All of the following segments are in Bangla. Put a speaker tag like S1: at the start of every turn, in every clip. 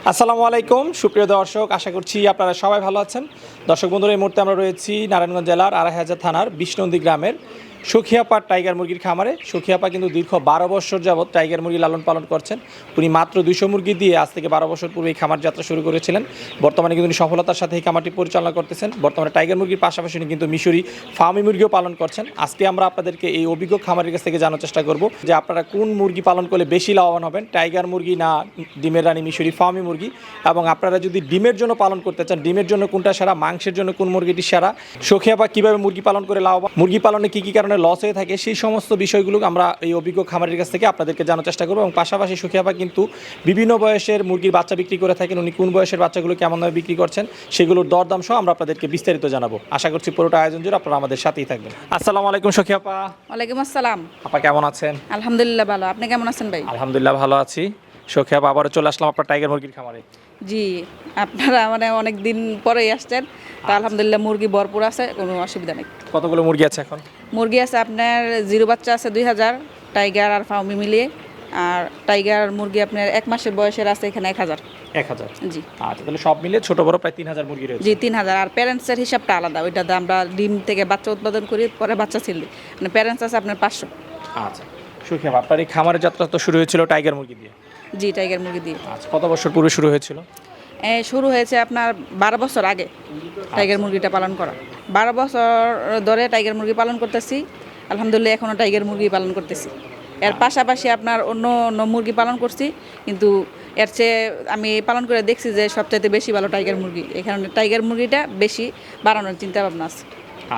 S1: আসসালামু আলাইকুম সুপ্রিয় দর্শক, আশা করছি আপনারা সবাই ভালো আছেন। দর্শক বন্ধুরা, এই মুহূর্তে আমরা রয়েছি নারায়ণগঞ্জ জেলার আড়াইহাজার থানার বিষ্ণুনন্দী গ্রামের সখিয়াপাড় টাইগার মুরগির খামারে। সখিয়াপা কিন্তু দীর্ঘ 12 বছর যাবৎ টাইগার মুরগি লালন পালন করছেন। উনি মাত্র 200 মুরগি দিয়ে আজ থেকে 12 বছর পূর্বে এই খামার যাত্রা শুরু করেছিলেন। বর্তমানে কিন্তু উনি সফলতার সাথে এই খামারটি পরিচালনা করতেছেন। বর্তমানে টাইগার মুরগির পাশাপাশি উনি কিন্তু মিশরি ফার্মি মুরগিও পালন করছেন। আজকে আমরা আপনাদেরকে এই অভিজ্ঞ খামারের কাছ থেকে জানার চেষ্টা করব যে আপনারা কোন মুরগি পালন করলে বেশি লাভবান হবেন, টাইগার মুরগি না ডিমের রানী মিশরি ফার্মি মুরগি, এবং আপনারা যদি ডিমের জন্য পালন করতে চান ডিমের জন্য কোনটা সেরা, মাংসের জন্য কোন মুরগিটি সেরা, সখিয়াপা কীভাবে মুরগি পালন করে লাভবান, মুরগি পালনে কী কী কারণে লস হয়ে থাকে, সেই সমস্ত বিষয়গুলো আমরা এই অভিজ্ঞ খামারের কাছ থেকে আপনাদেরকে জানার চেষ্টা করবো। এবং পাশাপাশি সখিয়াপা কিন্তু বিভিন্ন বয়সের মুরগির বাচ্চা বিক্রি করে থাকেন। উনি কোন বয়সের বাচ্চাগুলো কেমনভাবে বিক্রি করছেন সেগুলোর দরদাম সহ আমরা আপনাদেরকে বিস্তারিত জানাবো। আশা করছি পুরোটা আয়োজন জুড়ে আপনারা আমাদের সাথেই থাকবেন। আসসালামু আলাইকুম সখিয়াপা।
S2: ওয়ালাইকুম আসসালাম।
S1: আপা কেমন আছেন?
S2: আলহামদুলিল্লাহ ভালো, আপনি কেমন আছেন ভাই?
S1: আলহামদুলিল্লাহ ভালো আছি। সখিয়াপা, আবারও চলে আসলাম আপনার টাইগার মুরগির খামারে।
S2: জি, আপনারা অনেক দিন পরেই আসছেন, তা আলহামদুলিল্লাহ মুরগি ভরপুর আছে, কোনো অসুবিধা নেই।
S1: কতগুলো মুরগি আছে এখন?
S2: মুরগি আছে আপনার জিরো বাচ্চা আছে 2000, টাইগার আর ফাউমি মিলিয়ে। আর টাইগার মুরগি আপনার 1 মাসের বয়সের আছে এখানে 1000।
S1: 1000?
S2: জি
S1: আচ্ছা, তাহলে সব মিলিয়ে ছোট বড় প্রায় 3000 মুরগি রয়েছে।
S2: জি 3000। আর প্যারেন্টসের হিসাবটা আলাদা, ওইটাতে আমরা ডিম থেকে বাচ্চা উৎপাদন করি, পরে বাচ্চা ছিলি, মানে প্যারেন্টস আছে আপনার 500।
S1: আচ্ছা সখিয়াপা, আপনার এই খামারের যাত্রা তো শুরু হয়েছিল টাইগার মুরগি দিয়ে।
S2: জি টাইগার মুরগি দিয়ে।
S1: আচ্ছা, কত বছর পূর্বে শুরু হয়েছিল?
S2: শুরু হয়েছে আপনার 12 বছর আগে টাইগার মুরগিটা পালন করা। 12 বছর ধরে টাইগার মুরগি পালন করতেছি, আলহামদুলিল্লাহ এখনও টাইগার মুরগি পালন করতেছি। এর পাশাপাশি আপনার অন্য অন্য মুরগি পালন করছি, কিন্তু এর চেয়ে আমি পালন করে দেখছি যে সবচাইতে বেশি ভালো টাইগার মুরগি। এখানে টাইগার মুরগিটা বেশি বাড়ানোর চিন্তা ভাবনা আছে।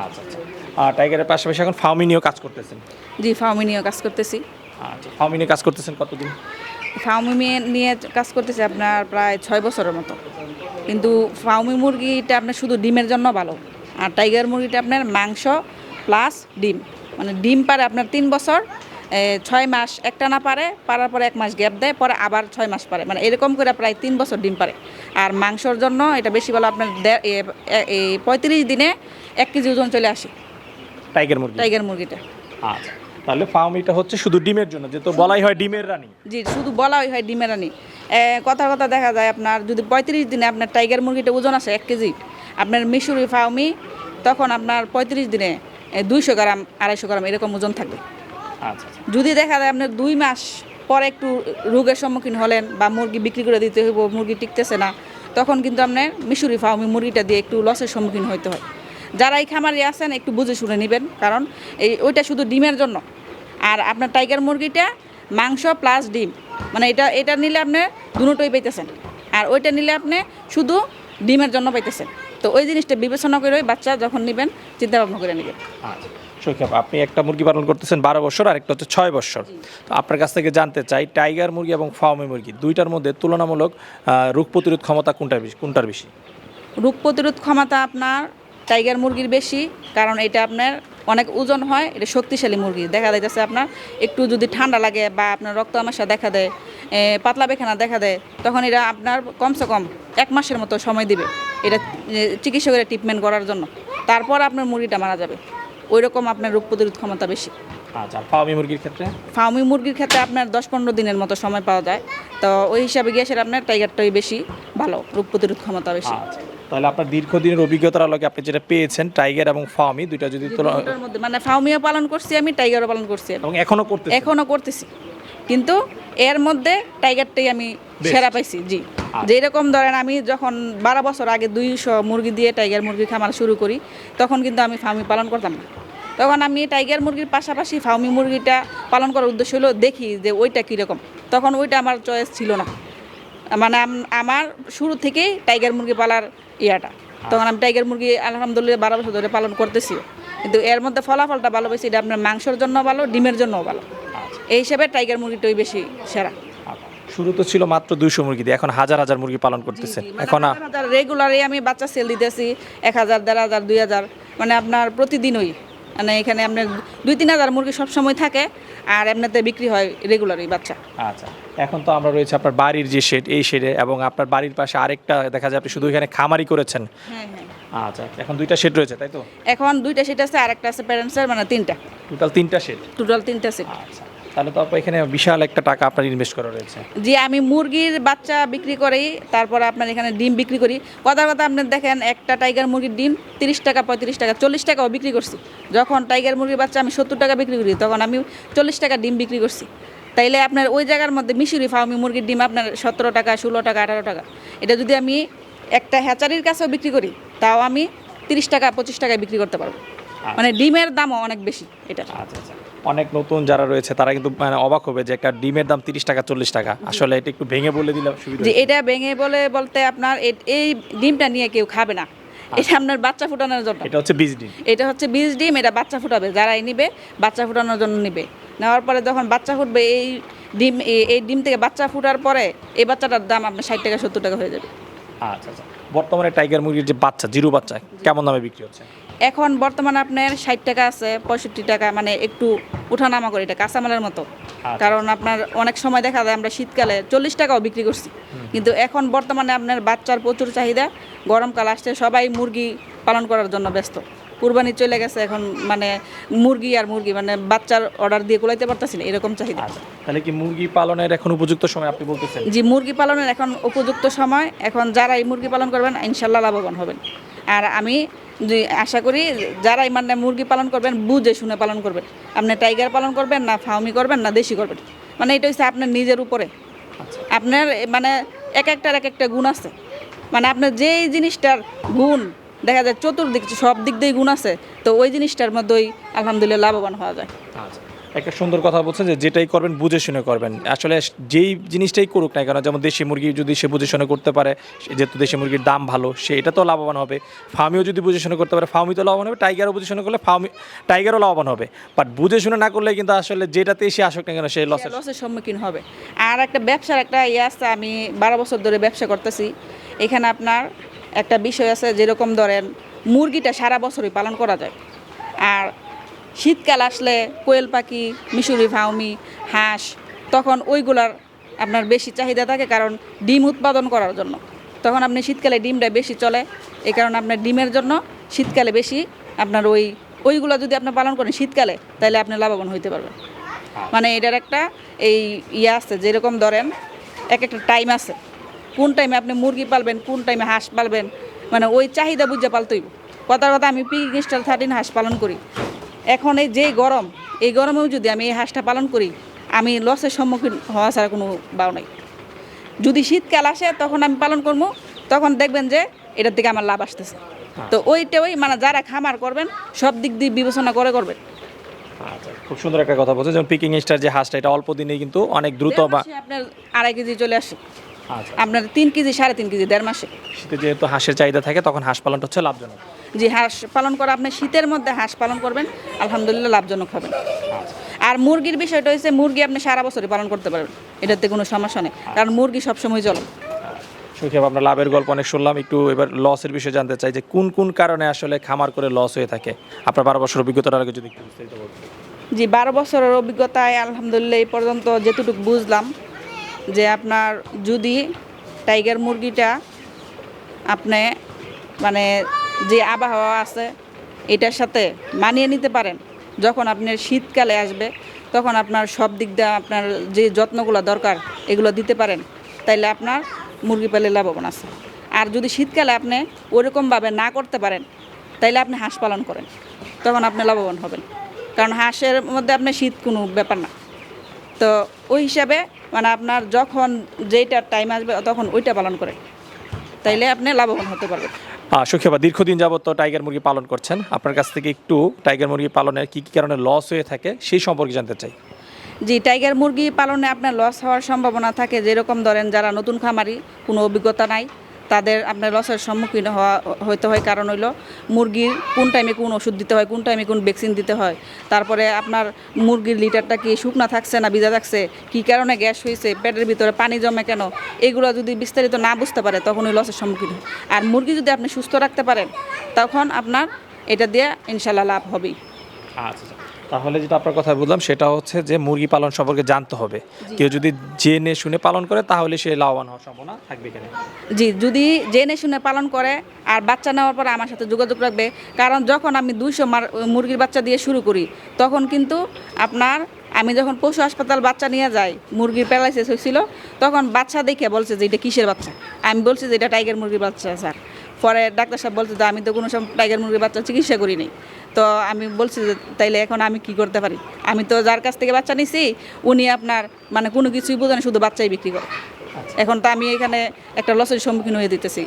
S1: আচ্ছা আচ্ছা, আর টাইগারের পাশাপাশি এখন ফার্মি নিয়েও কাজ করতেছেন?
S2: জি ফার্মি নিয়েও কাজ করতেছি।
S1: আচ্ছা, ফার্মি নিয়ে কাজ করতেছেন কতদিন?
S2: ফার্মি নিয়ে কাজ করতেছি আপনার প্রায় 6 বছরের মতো। কিন্তু ফার্মি মুরগিটা আপনার শুধু ডিমের জন্য ভালো, আর টাইগার মুরগিটা আপনার মাংস প্লাস ডিম, মানে ডিম পারে আপনার 3 বছর, 6 মাস একটা না পারার পরে 1 মাস গ্যাপ দেয়, পরে আবার 6 মাস পারে, মানে এরকম করে প্রায় 3 বছর ডিম পারে। আর মাংসর জন্য এটা বেশি ভালো, আপনার 35 দিনে 1 কেজি ওজন চলে আসে টাইগার মুরগিটা।
S1: আচ্ছা, তাহলে ফার্মিটা হচ্ছে শুধু ডিমের জন্য, যেহেতু বলাই হয় ডিমের রানী।
S2: জি শুধু বলাই হয় ডিমের রানী। কথা দেখা যায় আপনার যদি 35 দিনে আপনার টাইগার মুরগিটা ওজন আসে 1 কেজি, আপনার মিশরি ফার্মি তখন আপনার 35 দিনে 200 গ্রাম 250 গ্রাম এরকম ওজন থাকবে।
S1: আচ্ছা,
S2: যদি দেখা যায় আপনার 2 মাস পরে একটু রোগের সম্মুখীন হলেন বা মুরগি বিক্রি করে দিতে হইব, মুরগি টিকতেছে না, তখন কিন্তু আপনার মিশরি ফার্মি মুরগিটা দিয়ে একটু লসের সম্মুখীন হইতে হয়। যারা এই খামারে আছেন একটু বুঝে শুনে নেবেন, কারণ ওইটা শুধু ডিমের জন্য। আর আপনার টাইগার মুরগিটা মাংস প্লাস ডিম, মানে এটা নিলে আপনি দুটোই পাইতেছেন, আর ওইটা নিলে আপনি শুধু ডিমের জন্য পাইতেছেন। তো ওই জিনিসটা বিবেচনা করে বাচ্চা যখন নেবেন চিন্তা ভাবনা করে নেবেন।
S1: আচ্ছা সখিয়াপা, আপনি একটা মুরগি পালন করতেছেন 12 বছর, আর একটা হচ্ছে 6 বছর। তো আপনার কাছ থেকে জানতে চাই, টাইগার মুরগি এবং ফার্মি মুরগি দুইটার মধ্যে তুলনামূলক রোগ প্রতিরোধ ক্ষমতা কোনটার বেশি?
S2: রোগ প্রতিরোধ ক্ষমতা আপনার টাইগার মুরগির বেশি, কারণ এটা আপনার অনেক ওজন হয়, এটা শক্তিশালী মুরগি। দেখা যাইতেছে আপনার একটু যদি ঠান্ডা লাগে বা আপনার রক্ত আমাশা দেখা দেয়, পাতলা পায়খানা দেখা দেয়, তখন এটা আপনার কমসে কম 1 মাসের মতো সময় দিবে এটা চিকিৎসকের ট্রিটমেন্ট করার জন্য, তারপর আপনার মুরগিটা মারা যাবে। ওই রকম আপনার রোগ প্রতিরোধ ক্ষমতা বেশি।
S1: আচ্ছা, ফার্মি মুরগির ক্ষেত্রে?
S2: ফার্মি মুরগির ক্ষেত্রে আপনার 10-15 দিনের মতো সময় পাওয়া যায়। তো ওই হিসাবে গিয়ে সেটা আপনার টাইগারটাই বেশি ভালো, রোগ প্রতিরোধ ক্ষমতা বেশি।
S1: আচ্ছা, তাহলে আপনার দীর্ঘদিনের অভিজ্ঞতার আলোকে আপনি যেটা পেয়েছেন টাইগার এবং ফার্মি দুইটা যদি
S2: মধ্যে মানে ফার্মিও পালন করছি আমি, টাইগারও পালন করছি
S1: এবং এখনো
S2: করতেছি, কিন্তু এর মধ্যে টাইগারটাই আমি সেরা পাইছি। জি যেরকম ধরেন আমি যখন 12 বছর আগে 200 মুরগি দিয়ে টাইগার মুরগি খামার শুরু করি, তখন কিন্তু আমি ফার্মি পালন করতাম না। তখন আমি টাইগার মুরগির পাশাপাশি ফার্মি মুরগিটা পালন করার উদ্দেশ্য হলো দেখি যে ওইটা কীরকম। তখন ওইটা আমার চয়েস ছিল না, মানে আমার শুরু থেকেই টাইগার মুরগি পালার ইয়াটা। তখন আমি টাইগার মুরগি আলহামদুলিল্লাহ 12 বছর ধরে পালন করতেছি, কিন্তু এর মধ্যে ফলাফলটা ভালো পেয়েছি। এটা আপনার মাংসের জন্য ভালো, ডিমের জন্যও ভালো। এই হিসাবে টাইগার মুরগিটাই বেশি সেরা।
S1: শুরু তো ছিল মাত্র 200 মুরগি দিয়ে, এখন হাজার হাজার মুরগি পালন করতেছেন। এখন
S2: রেগুলারই আমি বাচ্চা সেল দিতেছি 1000, 1500, 2000, মানে আপনার প্রতিদিনই, মানে এখানে আপনার 2-3 হাজার মুরগি সবসময় থাকে, আর এমনিতে বিক্রি হয় রেগুলারই বাচ্চা।
S1: আচ্ছা, এখন তো আমরা রয়েছে আপনার বাড়ির যে শেড, এই শেডে, এবং আপনার বাড়ির পাশে আরেকটা দেখা যায় আপনি শুধু এখানে খামারি করেছেন।
S2: হ্যাঁ হ্যাঁ,
S1: আচ্ছা, এখন 2টা শেড রয়েছে তাই তো?
S2: এখন 2টা সেট আছে, আর একটা আছে প্যারেন্টসের, মানে 3টা।
S1: টোটাল 3টা শেড।
S2: টোটাল 3টা সেট।
S1: আচ্ছা, তাহলে তো আপু এখানে বিশাল একটা টাকা আপনার ইনভেস্ট করা রয়েছে।
S2: যে আমি মুরগির বাচ্চা বিক্রি করি, তারপরে আপনার এখানে ডিম বিক্রি করি। কথা কথা আপনি দেখেন একটা টাইগার মুরগির ডিম 30 টাকা, 35 টাকা, 40 টাকাও বিক্রি করছি। যখন টাইগার মুরগির বাচ্চা আমি 70 টাকা বিক্রি করি, তখন আমি 40 টাকা ডিম বিক্রি করছি। তাইলে আপনার ওই জায়গার মধ্যে মিশরি ফার্মি মুরগির ডিম আপনার 17 টাকা, 16 টাকা, 18 টাকা। এটা যদি আমি একটা হ্যাচারির কাছেও বিক্রি করি, তাও আমি 30 টাকা, 25 টাকায় বিক্রি করতে পারবো। মানে ডিমের দামও অনেক বেশি এটা।
S1: আচ্ছা আচ্ছা, অনেক নতুন যারা রয়েছে তারা কিন্তু মানে অবাক হবে যে একটা ডিমের দাম 30 টাকা 40 টাকা। আসলে এটা একটু ভেঙে বলে দিলে সুবিধা।
S2: যে এটা ভেঙে বলতে আপনার এই ডিমটা নিয়ে কেউ খাবে না, এটা আপনার বাচ্চা ফুটানোর জন্য।
S1: এটা হচ্ছে বীজ ডিম।
S2: এটা হচ্ছে বীজ ডিম, এটা বাচ্চা ফুটাবে, যারাই নিবে বাচ্চা ফুটানোর জন্য নিবে। নেওয়ার পরে যখন বাচ্চা ফুটবে, এই ডিম থেকে বাচ্চা ফুটার পরে এই বাচ্চাটার দাম আপনার 60 টাকা 70 টাকা হয়ে যাবে।
S1: আচ্ছা আচ্ছা, বর্তমানে টাইগার মুরগির যে বাচ্চা, জিরো বাচ্চা কেমন দামে বিক্রি হচ্ছে?
S2: এখন বর্তমানে আপনার 60 টাকা আছে, 65 টাকা, মানে একটু উঠানামা করে, এটা কাঁচামালের মতো। কারণ আপনার অনেক সময় দেখা যায় আমরা শীতকালে 40 টাকাও বিক্রি করছি, কিন্তু এখন বর্তমানে আপনার বাচ্চার প্রচুর চাহিদা। গরমকাল আসছে, সবাই মুরগি পালন করার জন্য ব্যস্ত। কুরবানি চলে গেছে, এখন মানে মুরগি মানে বাচ্চার অর্ডার দিয়ে কুলাইতে পারতেছি না, এরকম চাহিদা।
S1: তাহলে কি মুরগি পালনের এখন উপযুক্ত সময় আপনি বলতেছেন?
S2: জি, মুরগি পালনের এখন উপযুক্ত সময়। এখন যারাই মুরগি পালন করবেন ইনশাল্লাহ লাভবান হবেন। আর আমি আশা করি যারাই মানে মুরগি পালন করবেন বুঝে শুনে পালন করবেন। আপনি টাইগার পালন করবেন না ফার্মি করবেন না দেশি করবেন, মানে এটা হচ্ছে আপনার নিজের উপরে। আপনার মানে এক একটা গুণ আছে, মানে আপনার যেই জিনিসটার গুণ দেখা যায় চতুর্দিক সব দিক দিয়েই গুণ আছে, তো ওই জিনিসটার মধ্যেই আলহামদুলিল্লাহ লাভবান হওয়া যায়।
S1: আচ্ছা, একটা সুন্দর কথা বলছেন যে যেটাই করবেন বুঝে শুনে করবেন। আসলে যেই জিনিসটাই করুক না কেন, যেমন দেশি মুরগি যদি সে বুঝে শুনে করতে পারে, যেহেতু দেশি মুরগির দাম ভালো, সে এটা তো লাভবান হবে। ফার্মিও যদি বুঝে শুনে করতে পারে, ফার্মি তো লাভবান হবে। টাইগারও বুঝে শুনে করলে টাইগারও লাভবান হবে। বাট বুঝে শুনে না করলে কিন্তু আসলে যেটাতেই সে আসুক না কেন সে
S2: লসের সম্মুখীন হবে। আর একটা ব্যবসার একটা আছে, আমি 12 বছর ধরে ব্যবসা করতেছি। এখানে আপনার একটা বিষয় আছে, যেরকম ধরেন মুরগিটা সারা বছরই পালন করা যায়। আর শীতকাল আসলে কোয়েল পাখি, মিশরি ফাউমি, হাঁস, তখন ওইগুলার আপনার বেশি চাহিদা থাকে, কারণ ডিম উৎপাদন করার জন্য। তখন আপনি শীতকালে ডিমটা বেশি চলে, এই কারণে আপনার ডিমের জন্য শীতকালে বেশি আপনার ওইগুলো যদি আপনি পালন করেন শীতকালে, তাহলে আপনি লাভবান হইতে পারবেন। মানে এটার একটা আছে, যেরকম ধরেন একটা টাইম আছে, কোন টাইমে আপনি মুরগি পালবেন, কোন টাইমে হাঁস পালবেন, মানে ওই চাহিদা বুঝে পালতেইব। কথার কথা আমি পিকিং স্টার 13 হাঁস পালন করি। এখন এই গরম, এই গরমেও যদি আমি এই হাঁসটা পালন করি, আমি লসের সম্মুখীন হওয়া ছাড়া কোনো বাউ নাই। যদি শীতকাল আসে তখন আমি পালন করবো, তখন দেখবেন যে এটার থেকে আমার লাভ আসতেছে। তো ওই মানে যারা খামার করবেন সব দিক দিয়ে বিবেচনা করে করবেন।
S1: আচ্ছা, খুব সুন্দর একটা কথা বলছে, যেমন পিকিং স্টার যে হাঁসটা, এটা অল্প দিনেই কিন্তু অনেক দ্রুত বা
S2: আপনার 2.5 কেজি চলে আসে।
S1: আচ্ছা,
S2: আপনার 3 কেজি 3.5 কেজি 1.5 মাসে।
S1: শীতে যেহেতু হাঁসের চাহিদা থাকে, তখন হাঁস পালনটা হচ্ছে লাভজনক।
S2: জি, হাঁস পালন করা, আপনি শীতের মধ্যে হাঁস পালন করবেন, আলহামদুলিল্লাহ লাভজনক হবেন। আর মুরগির বিষয়টা হচ্ছে, মুরগি আপনি সারা বছরই পালন করতে পারবেন, এটাতে কোনো সমস্যা নেই, কারণ মুরগি সবসময় চলে।
S1: সুখেব, আপনার লাভের গল্প অনেক শুনলাম। একটু এবার লসের বিষয়ে জানতে চাই, যে কোন কোন কারণে আসলে খামার করে লস হয়ে থাকে। আপনার 12 বছর অভিজ্ঞতার আগে যদি একটু বিস্তারিত বলতেন।
S2: জি, 12 বছরের অভিজ্ঞতায় আলহামদুলিল্লাহ এই পর্যন্ত যেটুকু বুঝলাম, যে আপনার যদি টাইগার মুরগিটা আপনি মানে যে আবহাওয়া আছে এটার সাথে মানিয়ে নিতে পারেন, যখন আপনার শীতকালে আসবে তখন আপনার সব দিক দিয়ে আপনার যে যত্নগুলো দরকার এগুলো দিতে পারেন, তাইলে আপনার মুরগি পালে লাভবান আছে। আর যদি শীতকালে আপনি ওরকমভাবে না করতে পারেন, তাইলে আপনি হাঁস পালন করেন, তখন আপনি লাভবান হবেন। কারণ হাঁসের মধ্যে আপনার শীত কোনো ব্যাপার না। তো ওই হিসাবে মানে আপনার যখন যেইটা টাইম আসবে তখন ওইটা পালন করেন, তাইলে আপনি লাভবান হতে পারবেন।
S1: সুখেবা, দীর্ঘদিন যাবত তো টাইগার মুরগি পালন করছেন, আপনার কাছ থেকে একটু টাইগার মুরগি পালনের কী কী কারণে লস হয়ে থাকে সেই সম্পর্কে জানতে চাই।
S2: জি, টাইগার মুরগি পালনে আপনার লস হওয়ার সম্ভাবনা থাকে, যেরকম ধরেন যারা নতুন খামারি, কোনো অভিজ্ঞতা নাই, তাদের আপনার লসের সম্মুখীন হইতে হয়। কারণ হইল মুরগির কোন টাইমে কোন ওষুধ দিতে হয়, কোন টাইমে কোন ভ্যাকসিন দিতে হয়, তারপরে আপনার মুরগির লিটারটা কি শুকনা থাকছে না ভিজা থাকছে, কী কারণে গ্যাস হয়েছে, পেটের ভিতরে পানি জমে কেন, এগুলো যদি বিস্তারিত না বুঝতে পারে তখন ওই লসের সম্মুখীন হয়। আর মুরগি যদি আপনি সুস্থ রাখতে পারেন, তখন আপনার এটা দিয়ে ইনশাল্লাহ লাভ হবেই।
S1: আচ্ছা, তাহলে যেটা আপনার কথা বললাম সেটা হচ্ছে যে মুরগি পালন সম্পর্কে জানতে হবে। কেউ যদি জেনে শুনে পালন করে তাহলে সে লাভবান হওয়ার সম্ভাবনা থাকবে এখানে।
S2: জি, যদি জেনে শুনে পালন করে আর বাচ্চা নেওয়ার পরে আমার সাথে যোগাযোগ রাখবে। কারণ যখন আমি 200 মুরগির বাচ্চা দিয়ে শুরু করি, তখন কিন্তু আপনার আমি যখন পশু হাসপাতাল বাচ্চা নিয়ে যাই, মুরগির প্যারালাইসিস হয়েছিল, তখন বাচ্চা দেখে বলছে যে এটা কিসের বাচ্চা। আমি বলছি যে এটা টাইগার মুরগির বাচ্চা স্যার। পরে ডাক্তার সাহেব বলছে যে আমি তো কোনো সময় টাইগার মুরগির বাচ্চা চিকিৎসা করিনি। তো আমি বলছি যে তাইলে এখন আমি কি করতে পারি, আমি তো যার কাছ থেকে বাচ্চা নিছি উনি আপনার মানে কোনো কিছুই বোঝেন, শুধু বাচ্চাই বিক্রি করে। এখন তো আমি এখানে একটা লসের সম্মুখীন হয়ে দিতেছি।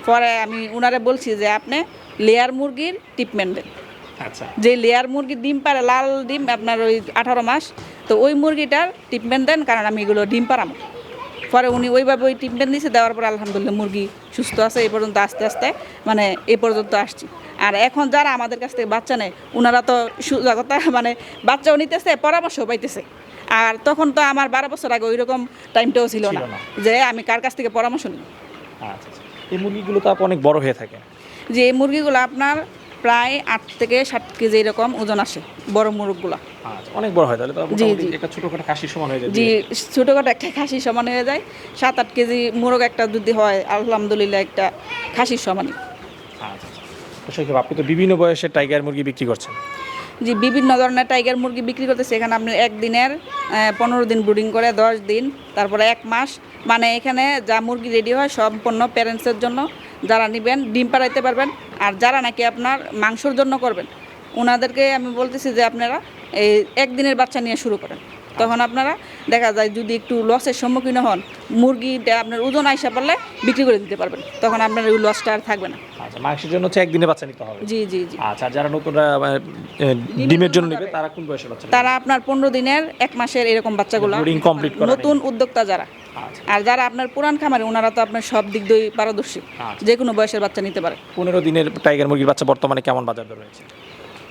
S2: পরে আমি উনারে বলছি যে আপনি লেয়ার মুরগির ট্রিটমেন্ট দেন।
S1: আচ্ছা,
S2: যে লেয়ার মুরগির ডিম পারে, লাল ডিম আপনার ওই 18 মাস, তো ওই মুরগিটার ট্রিটমেন্ট দেন, কারণ আমি এগুলো ডিম পারাম। পরে উনি ওইভাবে ওই ট্রিটমেন্ট দিয়েছে, দেওয়ার পর আলহামদুলিল্লাহ মুরগি সুস্থ আছে এই পর্যন্ত, আস্তে আস্তে মানে এই পর্যন্ত আসছি। আর এখন যারা আমাদের কাছ থেকে বাচ্চা নেয় ওনারা তো সুজাগতা মানে বাচ্চাও নিতেছে, পরামর্শও পাইতেছে। আর তখন তো আমার 12 বছর আগে ওই রকম টাইমটাও ছিল না যে আমি কার কাছ থেকে পরামর্শ নিই।
S1: আচ্ছা। এই মুরগিগুলো তো অনেক বড় হয়ে থাকে।
S2: যে এই মুরগিগুলো আপনার প্রায় 8 থেকে 7 কেজি এরকম ওজন আসে, বড় মুরগগুলো।
S1: আচ্ছা, অনেক বড় হয় তাহলে তো।
S2: জি,
S1: মোটামুটি
S2: জি।
S1: একটা ছোটখাটো খাসির সমান হয়ে যায়।
S2: জি, ছোটোখাটো একটা খাসির সমান হয়ে যায়। 7-8 কেজি মুরগ একটা যদি হয় আলহামদুলিল্লাহ একটা খাসির সমানই।
S1: আচ্ছা। দর্শক, আপনি তো বিভিন্ন বয়সের টাইগার মুরগি বিক্রি করছেন।
S2: জি, বিভিন্ন ধরনের টাইগার মুরগি বিক্রি করতেছে এখানে। আপনি একদিনের 15 দিন ব্রুডিং করে, 10 দিন, তারপরে 1 মাস, মানে এখানে যা মুরগি রেডি হয় সম্পূর্ণ প্যারেন্টসের জন্য। যারা নেবেন ডিম পাড়াইতে পারবেন, আর যারা নাকি আপনার মাংসর জন্য করবেন ওনাদেরকে আমি বলতেছি যে আপনারা এই একদিনের বাচ্চা নিয়ে শুরু করেন। তখন আপনারা দেখা যায় যদি একটু লসের সম্মুখীন হন, মুরগিটা আপনার ওজন আইসা পারলে বিক্রি করে দিতে পারবেন, তখন আপনার ওই লসটা আর থাকবে না।
S1: আচ্ছা, মাংসের জন্য হচ্ছে একদিনে বাচ্চা নিতে হবে।
S2: জি জি জি।
S1: আচ্ছা, আর যারা নতুনরা ডিমের জন্য নেবে তারা কোন বয়সের বাচ্চা নেবে?
S2: তারা আপনার 15 দিনের, 1 মাসের এরকম বাচ্চাগুলো,
S1: ব্রিডিং কমপ্লিট করা
S2: নতুন উদ্যোক্তা যারা।
S1: আচ্ছা।
S2: আর যারা আপনার পুরান খামারে ওনারা তো আপনার সব দিক দিয়ে পারদর্শী,
S1: আচ্ছা।
S2: যে কোনো বয়সের বাচ্চা নিতে পারে।
S1: 15 দিনের টাইগার মুরগির বাচ্চা বর্তমানে কেমন বাজার দর রয়েছে?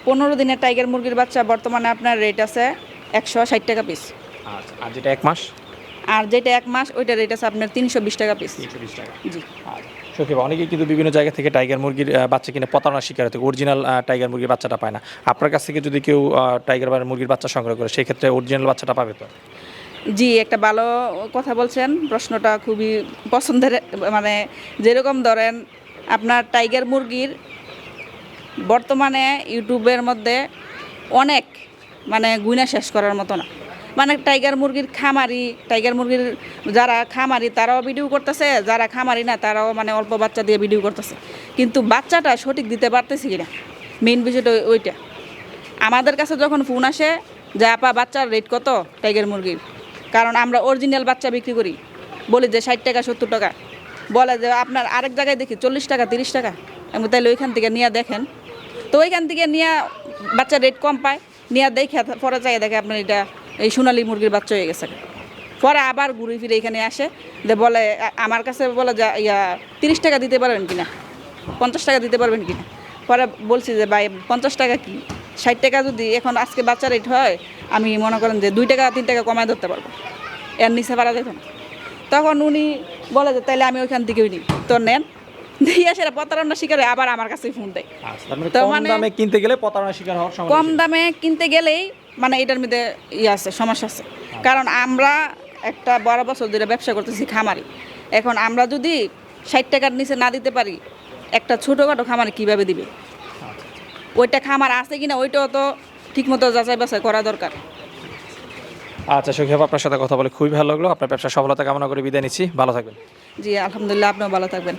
S2: 15 দিনের টাইগার মুরগির বাচ্চা বর্তমানে আপনার রেট আছে 160 টাকা পিস।
S1: আচ্ছা, আর যেটা 1 মাস?
S2: আর যেটা 1 মাস ওইটা রেট আছে আপনার 320 টাকা পিস।
S1: 320 টাকা।
S2: জি।
S1: আচ্ছা, সত্যি অনেকেই কিন্তু বিভিন্ন জায়গা থেকে টাইগার মুরগির বাচ্চা কিনে প্রতারণার শিকার হতে, অরিজিনাল টাইগার মুরগির বাচ্চাটা পায় না। আপনার কাছ থেকে যদি কেউ টাইগার বা মুরগির বাচ্চা সংগ্রহ করে সেই ক্ষেত্রে অরিজিনাল বাচ্চাটা পাবে তো?
S2: জি, একটা ভালো কথা বলছেন, প্রশ্নটা খুবই পছন্দের। মানে যেরকম ধরেন আপনার টাইগার মুরগির বর্তমানে ইউটিউবের মধ্যে অনেক মানে গুইনা শেষ করার মতো না। মানে টাইগার মুরগির খামারি, টাইগার মুরগির যারা খামারি তারাও ভিডিও করতেছে, যারা খামারি না তারাও মানে অল্প বাচ্চা দিয়ে ভিডিও করতেছে, কিন্তু বাচ্চাটা সঠিক দিতে পারতেছি কিনা, মেইন বিষয়টা ওইটা। আমাদের কাছে যখন ফোন আসে যে আপা বাচ্চার রেট কত টাইগার মুরগির, কারণ আমরা অরিজিনাল বাচ্চা বিক্রি করি, বলি যে 60 টাকা 70 টাকা, বলে যে আপনার আরেক জায়গায় দেখি 40 টাকা 30 টাকা। আমি তাইলে ওইখান থেকে নিয়ে দেখেন, তো ওইখান থেকে নিয়ে বাচ্চার রেট কম পায়, নিয়ে দেখে পরে চাই দেখে আপনার এটা এই সোনালী মুরগির বাচ্চা হয়ে গেছে। পরে আবার ঘুরে ফিরে এখানে আসে, যে বলে আমার কাছে বলে যে 30 টাকা দিতে পারবেন কিনা, 50 টাকা দিতে পারবেন কিনা। পরে বলছি যে ভাই 50 টাকা কি, 60 টাকা যদি এখন আজকে বাচ্চা রেট হয়, আমি মনে করেন যে 2 টাকা 3 টাকা কমায় ধরতে পারবো, এর নিচে পারা যেত না। তখন উনি বলে যে তাইলে আমি ওইখান থেকেই নিই, তো নেন। দিয়ে সেটা প্রতারণার শিকারে আবার আমার কাছেই ফোন দেয়।
S1: তো কম দামে কিনতে গেলে প্রতারণার শিকার হওয়ার সম্ভাবনা।
S2: কম দামে কিনতে গেলেই মানে এটার মধ্যে আছে, সমস্যা আছে। কারণ আমরা একটা 12 বছর ধরে ব্যবসা করতেছি খামারি, এখন আমরা যদি 60 টাকার নিচে না দিতে পারি, একটা ছোটোখাটো খামারে কীভাবে দিবে? ওইটা খামার আছে কিনা ওইটাও তো ঠিকমতো যাচাই বাছাই করা দরকার।
S1: আচ্ছা সখী, আপনার সাথে কথা বলে খুবই ভালো লাগলো। আপনার ব্যবসা সফলতা কামনা করে বিদায় নিচ্ছি, ভালো থাকবেন।
S2: জি, আলহামদুলিল্লাহ, আপনিও ভালো থাকবেন।